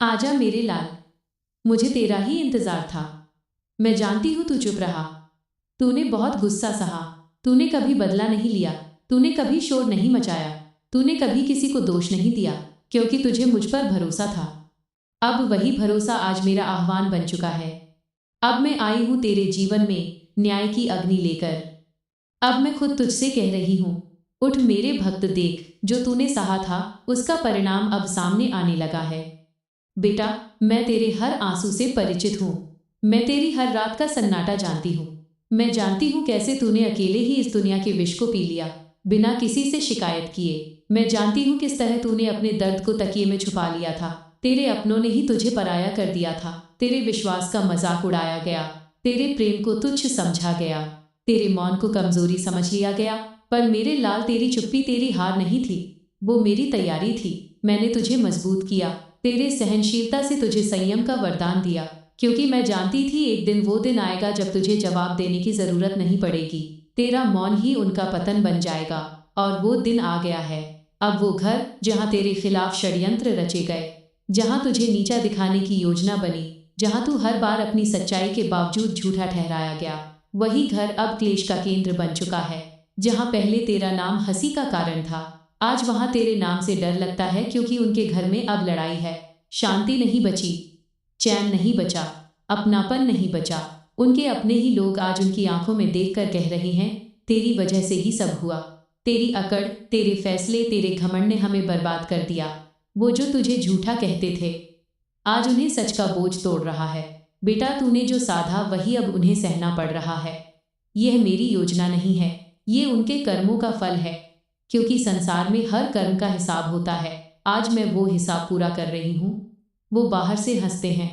आजा मेरे लाल, मुझे तेरा ही इंतजार था। मैं जानती हूँ तू चुप रहा, तूने बहुत गुस्सा सहा, तूने कभी बदला नहीं लिया, तूने कभी शोर नहीं मचाया, तूने कभी किसी को दोष नहीं दिया, क्योंकि तुझे मुझ पर भरोसा था। अब वही भरोसा आज मेरा आह्वान बन चुका है। अब मैं आई हूँ तेरे जीवन में न्याय की अग्नि लेकर। अब मैं खुद तुझसे कह रही हूँ, उठ मेरे भक्त, देख जो तूने सहा था उसका परिणाम अब सामने आने लगा है। बेटा, मैं तेरे हर आंसू से परिचित हूँ। मैं तेरी हर रात का सन्नाटा जानती हूँ। मैं जानती हूँ कैसे तूने अकेले ही इस दुनिया के विष को पी लिया, बिना किसी से शिकायत किए। मैं जानती हूँ किस तरह तूने अपने दर्द को तकिए में छुपा लिया था। तेरे अपनों ने ही तुझे पराया कर दिया था। तेरे विश्वास का मजाक उड़ाया गया, तेरे प्रेम को तुच्छ समझा गया, तेरे मौन को कमजोरी समझ लिया गया। पर मेरे लाल, तेरी चुप्पी तेरी हार नहीं थी, वो मेरी तैयारी थी। मैंने तुझे मजबूत किया, तेरे सहनशीलता से तुझे संयम का वरदान दिया, क्योंकि मैं जानती थी एक दिन वो दिन आएगा जब तुझे जवाब देने की जरूरत नहीं पड़ेगी। तेरा मौन ही उनका पतन बन जाएगा, और वो दिन आ गया है। अब वो घर जहाँ तेरे खिलाफ षड्यंत्र रचे गए, जहाँ तुझे नीचा दिखाने की योजना बनी, जहाँ तू हर बार अपनी सच्चाई के बावजूद झूठा ठहराया गया, वही घर अब क्लेश का केंद्र बन चुका है। जहाँ पहले तेरा नाम हंसी का कारण था, आज वहां तेरे नाम से डर लगता है, क्योंकि उनके घर में अब लड़ाई है। शांति नहीं बची, चैन नहीं बचा, अपनापन नहीं बचा। उनके अपने ही लोग आज उनकी आंखों में देखकर कह रहे हैं, तेरी वजह से ही सब हुआ। तेरी अकड़, तेरे फैसले, तेरे घमंड ने हमें बर्बाद कर दिया। वो जो तुझे झूठा कहते थे, आज उन्हें सच का बोझ तोड़ रहा है। बेटा, तूने जो साधा वही अब उन्हें सहना पड़ रहा है। यह मेरी योजना नहीं है, ये उनके कर्मों का फल है, क्योंकि संसार में हर कर्म का हिसाब होता है। आज मैं वो हिसाब पूरा कर रही हूँ। वो बाहर से हंसते हैं,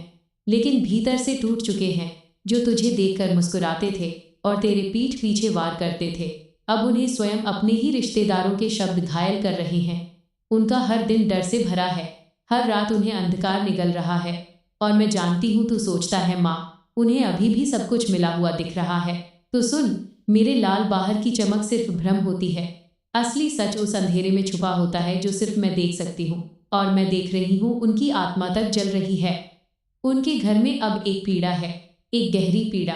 लेकिन भीतर से टूट चुके हैं। जो तुझे देखकर मुस्कुराते थे और तेरे पीठ पीछे वार करते थे, अब उन्हें स्वयं अपने ही रिश्तेदारों के शब्द घायल कर रहे हैं। उनका हर दिन डर से भरा है, हर रात उन्हें अंधकार निगल रहा है। और मैं जानती हूँ तू सोचता है, माँ, उन्हें अभी भी सब कुछ मिला हुआ दिख रहा है। तो सुन मेरे लाल, बाहर की चमक सिर्फ भ्रम होती है, असली सच उस अंधेरे में छुपा होता है जो सिर्फ मैं देख सकती हूँ। और मैं देख रही हूँ, उनकी आत्मा तक जल रही है। उनके घर में अब एक पीड़ा है, एक गहरी पीड़ा।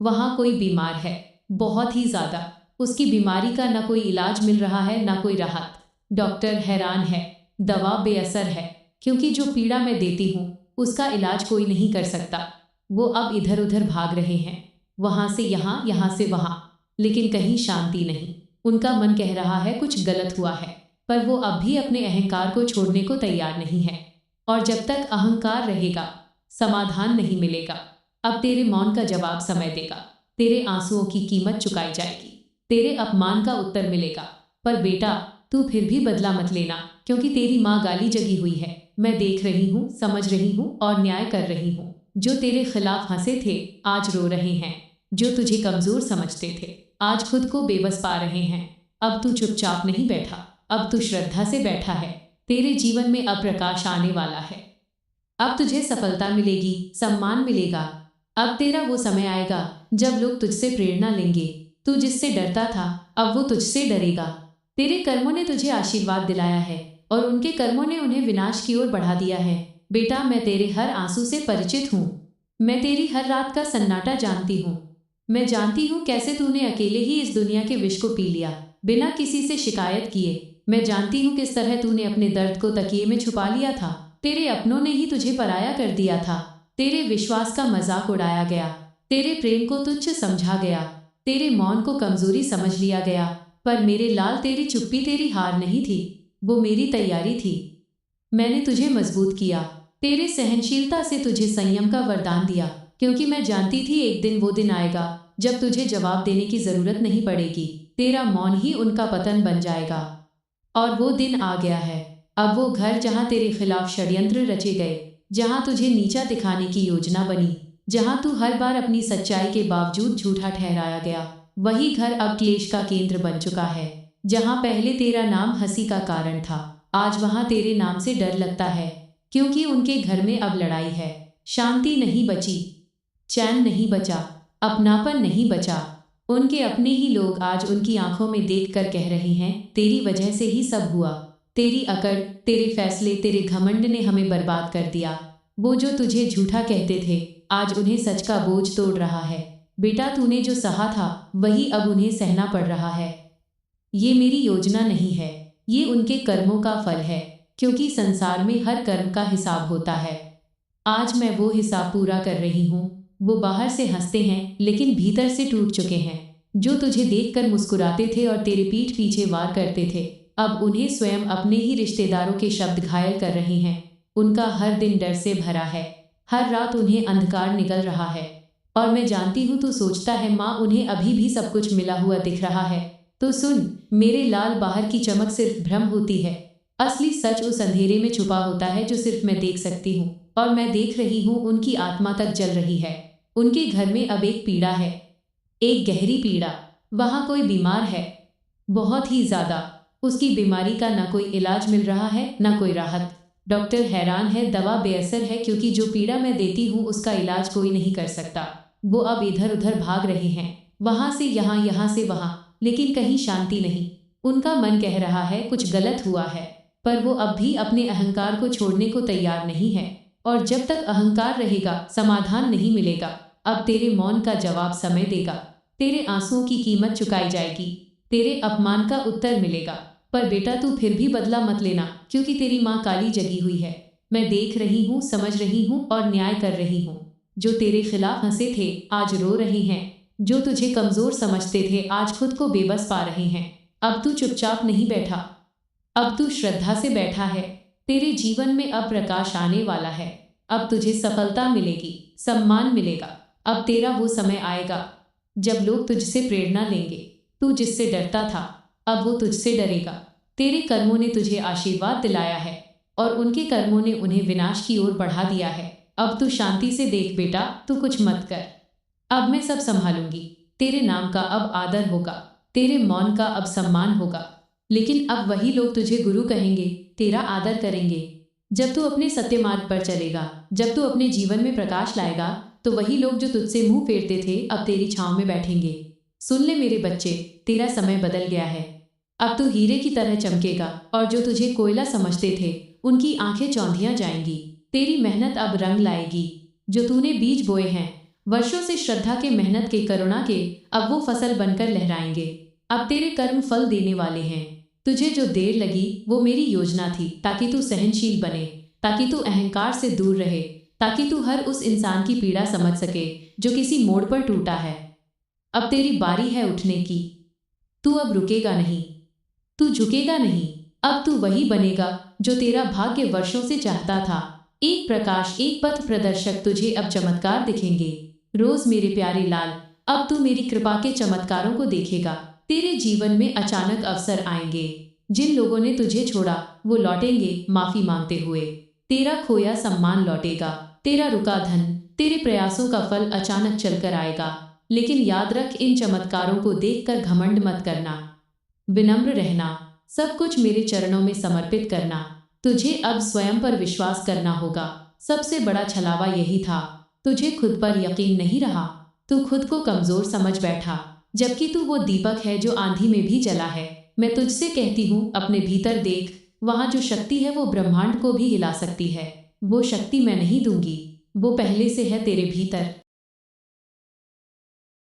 वहाँ कोई बीमार है, बहुत ही ज्यादा। उसकी बीमारी का ना कोई इलाज मिल रहा है, ना कोई राहत। डॉक्टर हैरान है, दवा बेअसर है, क्योंकि जो पीड़ा मैं देती हूँ उसका इलाज कोई नहीं कर सकता। वो अब इधर उधर भाग रहे हैं, वहाँ से यहाँ, यहाँ से वहाँ, लेकिन कहीं शांति नहीं। उनका मन कह रहा है कुछ गलत हुआ है, पर वो अब भी अपने अहंकार को छोड़ने को तैयार नहीं है। और जब तक अहंकार रहेगा, समाधान नहीं मिलेगा। अब तेरे मौन का जवाब समय देगा, तेरे आंसुओं की कीमत चुकाई जाएगी, तेरे अपमान का उत्तर मिलेगा। पर बेटा, तू फिर भी बदला मत लेना, क्योंकि तेरी माँ गाली जगी हुई है। मैं देख रही हूँ, समझ रही हूँ और न्याय कर रही हूँ। जो तेरे खिलाफ हंसे थे आज रो रहे हैं, जो तुझे कमजोर समझते थे आज खुद को बेबस पा रहे हैं। अब तू चुपचाप नहीं बैठा, अब तू श्रद्धा से बैठा है। तेरे जीवन में अब प्रकाश आने वाला है। अब तुझे सफलता मिलेगी, सम्मान मिलेगा। अब तेरा वो समय आएगा जब लोग तुझसे प्रेरणा लेंगे। तू जिससे डरता था, अब वो तुझसे डरेगा। तेरे कर्मों ने तुझे आशीर्वाद दिलाया है, और उनके कर्मों ने उन्हें विनाश की ओर बढ़ा दिया है। बेटा, मैं तेरे हर आंसू से परिचित हूँ। मैं तेरी हर रात का सन्नाटा जानती हूँ। मैं जानती हूँ कैसे तूने अकेले ही इस दुनिया के विष को पी लिया, बिना किसी से शिकायत किए। मैं जानती हूँ किस तरह तूने अपने दर्द को तकिए में छुपा लिया था। तेरे अपनों ने ही तुझे पराया कर दिया था। तेरे विश्वास का मजाक उड़ाया गया, तेरे प्रेम को तुच्छ समझा गया, तेरे मौन को कमजोरी समझ लिया गया। पर मेरे लाल, तेरी चुप्पी तेरी हार नहीं थी, वो मेरी तैयारी थी। मैंने तुझे मजबूत किया, तेरे सहनशीलता से तुझे संयम का वरदान दिया, क्योंकि मैं जानती थी एक दिन वो दिन आएगा जब तुझे जवाब देने की जरूरत नहीं पड़ेगी। तेरा मौन ही उनका पतन बन जाएगा। और वो दिन आ गया है। अब वो घर जहाँ तेरे खिलाफ षड्यंत्र रचे गए, जहाँ तुझे नीचा दिखाने की योजना बनी, जहाँ तू हर बार अपनी सच्चाई के बावजूद झूठा ठहराया गया, वही घर अब क्लेश का केंद्र बन चुका है। जहाँ पहले तेरा नाम हंसी का कारण था, आज वहाँ तेरे नाम से डर लगता है, क्योंकि उनके घर में अब लड़ाई है। शांति नहीं बची, चैन नहीं बचा, अपनापन नहीं बचा। उनके अपने ही लोग आज उनकी आंखों में देखकर कह रहे हैं, तेरी वजह से ही सब हुआ। तेरी अकड़, तेरे फैसले, तेरे घमंड ने हमें बर्बाद कर दिया। वो जो तुझे झूठा कहते थे, आज उन्हें सच का बोझ तोड़ रहा है। बेटा, तूने जो सहा था वही अब उन्हें सहना पड़ रहा है। ये मेरी योजना नहीं है, ये उनके कर्मों का फल है, क्योंकि संसार में हर कर्म का हिसाब होता है। आज मैं वो हिसाब पूरा कर रही हूँ। वो बाहर से हंसते हैं लेकिन भीतर से टूट चुके हैं। जो तुझे देखकर मुस्कुराते थे और तेरे पीठ पीछे वार करते थे, अब उन्हें स्वयं अपने ही रिश्तेदारों के शब्द घायल कर रहे हैं। उनका हर दिन डर से भरा है, हर रात उन्हें अंधकार निकल रहा है। और मैं जानती हूँ तू सोचता है माँ, उन्हें अभी भी सब कुछ मिला हुआ दिख रहा है। तो सुन मेरे लाल, बाहर की चमक सिर्फ भ्रम होती है। असली सच उस अंधेरे में छुपा होता है जो सिर्फ मैं देख सकती हूँ। और मैं देख रही हूँ, उनकी आत्मा तक जल रही है। उनके घर में अब एक पीड़ा है, एक गहरी पीड़ा। वहाँ कोई बीमार है, बहुत ही ज्यादा। उसकी बीमारी का ना कोई इलाज मिल रहा है, ना कोई राहत। डॉक्टर हैरान है, दवा बेअसर है, क्योंकि जो पीड़ा मैं देती हूँ उसका इलाज कोई नहीं कर सकता। वो अब इधर उधर भाग रहे हैं, वहाँ से यहाँ, यहाँ से वहाँ, लेकिन कहीं शांति नहीं। उनका मन कह रहा है कुछ गलत हुआ है, पर वो अब भी अपने अहंकार को छोड़ने को तैयार नहीं है। और जब तक अहंकार रहेगा समाधान नहीं मिलेगा। अब तेरे मौन का जवाब समय देगा, तेरे आंसुओं की कीमत चुकाई जाएगी, तेरे अपमान का उत्तर मिलेगा। पर बेटा, तू फिर भी बदला मत लेना, क्योंकि तेरी माँ काली जगी हुई है। मैं देख रही हूँ, समझ रही हूँ और न्याय कर रही हूँ। जो तेरे खिलाफ हंसे थे आज रो रहे हैं, जो तुझे कमजोर समझते थे आज खुद को बेबस पा रहे हैं। अब तू चुपचाप नहीं बैठा, अब तू श्रद्धा से बैठा है। तेरे जीवन में अब प्रकाश आने वाला है। अब तुझे सफलता मिलेगी, सम्मान मिलेगा। अब तेरा वो समय आएगा जब लोग तुझसे प्रेरणा लेंगे। तू जिससे डरता था अब वो तुझसे डरेगा। तेरे कर्मों ने तुझे आशीर्वाद दिलाया है और उनके कर्मों ने उन्हें विनाश की ओर बढ़ा दिया है। अब तू शांति से देख बेटा, तू कुछ मत कर। अब मैं सब संभालूंगी। तेरे नाम का अब आदर होगा, तेरे मौन का अब सम्मान होगा। लेकिन अब वही लोग तुझे गुरु कहेंगे, तेरा आदर करेंगे। जब तू अपने सत्य मार्ग पर चलेगा, जब तू अपने जीवन में प्रकाश लाएगा, तो वही लोग जो तुझसे मुंह फेरते थे अब तेरी छांव में बैठेंगे। सुन ले मेरे बच्चे, तेरा समय बदल गया है। अब तू हीरे की तरह चमकेगा और जो तुझे कोयला समझते थे उनकी आंखें चौंधियां जाएंगी। तेरी मेहनत अब रंग लाएगी। जो तूने बीज बोए हैं वर्षों से श्रद्धा के, मेहनत के, करुणा के, अब वो फसल बनकर लहराएंगे। अब तेरे कर्म फल देने वाले हैं। तुझे जो देर लगी वो मेरी योजना थी, ताकि तू सहनशील बने, ताकि तू अहंकार से दूर रहे, ताकि तू हर उस इंसान की पीड़ा समझ सके जो किसी मोड़ पर टूटा है। अब तेरी बारी है उठने की। तू अब रुकेगा नहीं, तू झुकेगा नहीं। अब तू वही बनेगा जो तेरा भाग्य वर्षों से चाहता था। एक प्रकाश, एक पथ प्रदर्शक, तुझे अब चमत्कार दिखेंगे। रोज मेरे प्यारे लाल, अब तू मेरी कृपा के चमत्कारों को देखेगा। तेरे जीवन में अचानक अवसर आएंगे। जिन लोगों ने तुझे छोड़ा वो लौटेंगे माफी मांगते हुए। तेरा खोया सम्मान लौटेगा, तेरा रुका धन, तेरे प्रयासों का फल अचानक चलकर आएगा। लेकिन याद रख, इन चमत्कारों को देखकर घमंड मत करना, विनम्र रहना, सब कुछ मेरे चरणों में समर्पित करना। तुझे अब स्वयं पर विश्वास करना होगा। सबसे बड़ा छलावा यही था, तुझे खुद पर यकीन नहीं रहा। तू खुद को कमजोर समझ बैठा, जबकि तू वो दीपक है जो आंधी में भी जला है। मैं तुझसे कहती हूँ, अपने भीतर देख, वहाँ जो शक्ति है वो ब्रह्मांड को भी हिला सकती है। वो शक्ति मैं नहीं दूंगी, वो पहले से है तेरे भीतर।